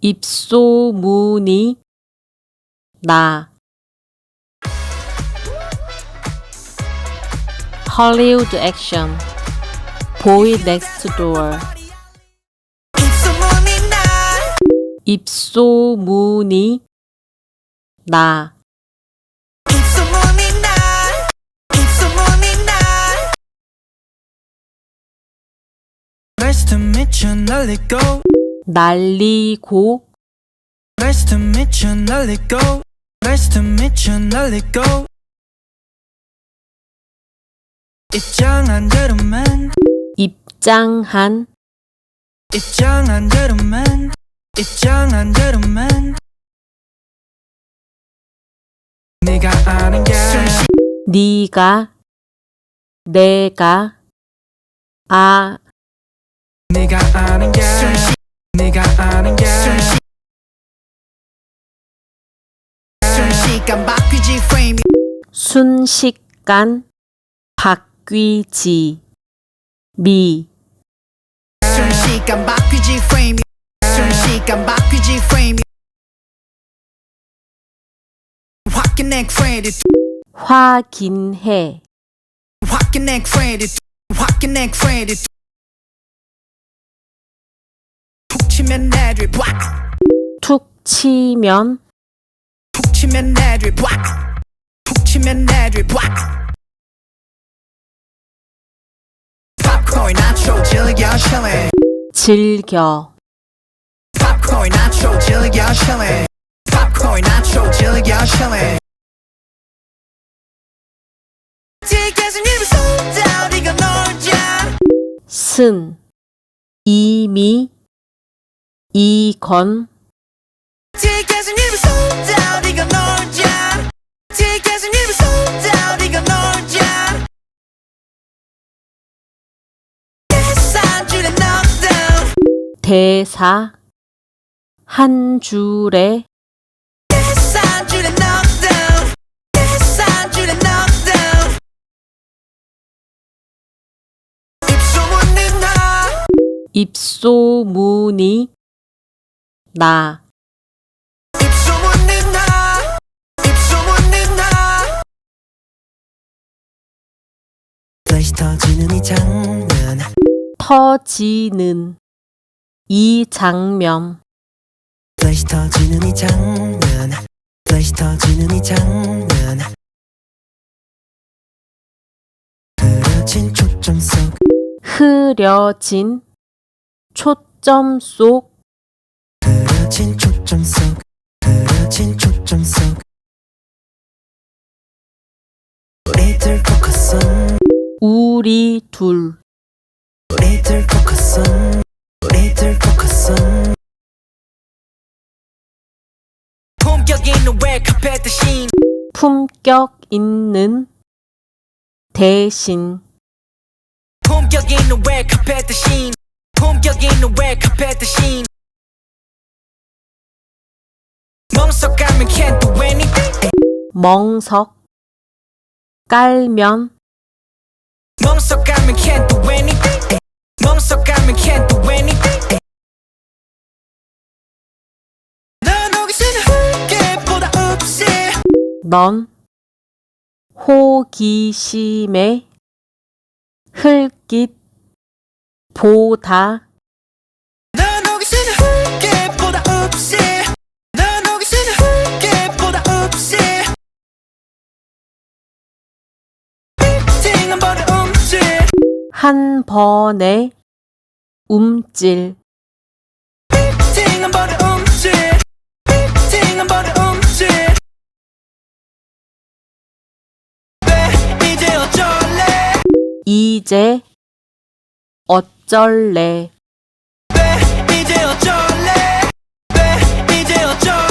입소문이 나. Hollywood action. Boy next door. 입소문이 나. Nice to meet you, 날리고. 날리고. Nice to meet you, 날리고. Nice to meet you, 날리고. 입장한 대로만. 입장한. 입장한 대로만. 입장한 대로만. 네가 아는 게 네가 내가 네가 아는 게 네가 아는 게 순식간 바뀌지 프레임 순식간 바뀌지 미. 순식간 바뀌지 프레임 순식간 바뀌지 프레임 확인해 크레딧 확인해. 확인해 크레딧 확인해 크레딧 툭 치면 애들이 툭 치면 툭 치면 애들이 툭 치면 애들이 팝콘 나초 즐겨 실래 즐겨. 팝콘 나초 즐겨 실래 팝콘 나초 즐겨 실래 쓴 이미 이건 대사 한 줄에 입소문이 나. 플래시 터지는 이 장면 터지는 이 장면 플래시 터지는 이 장면 플래시 터지는 이 장면 흐려진 초점 속 흐려진 초점 속 흐려진 초점 속 흐려진 초점 속 우리들 포커스 on 우리 둘 우리들 포커스 on 우리들 포커스 on 품격 있는 웰카페 대신 품격 있는 대신 품격 있는 웰카페 대신 품격 있는 웰카페 대신 멍석 가면 can't do anything 멍석 깔면 멍석 가면 can't do anything 멍석 가면 can't do anything 난 호기심에 흙개보다 없이 넌 호기심에 흘깃보다 난 호기심에 흙개보다 없이 난 호기심에 흙개보다 없이 띵 한 번에 움찔 한 번에 움찔 띵 한 번에 움찔 띵 한 번에 움찔 왜 이제 어쩔래 이제 어쩔래 왜 이제 어쩔래 왜 이제 어쩔래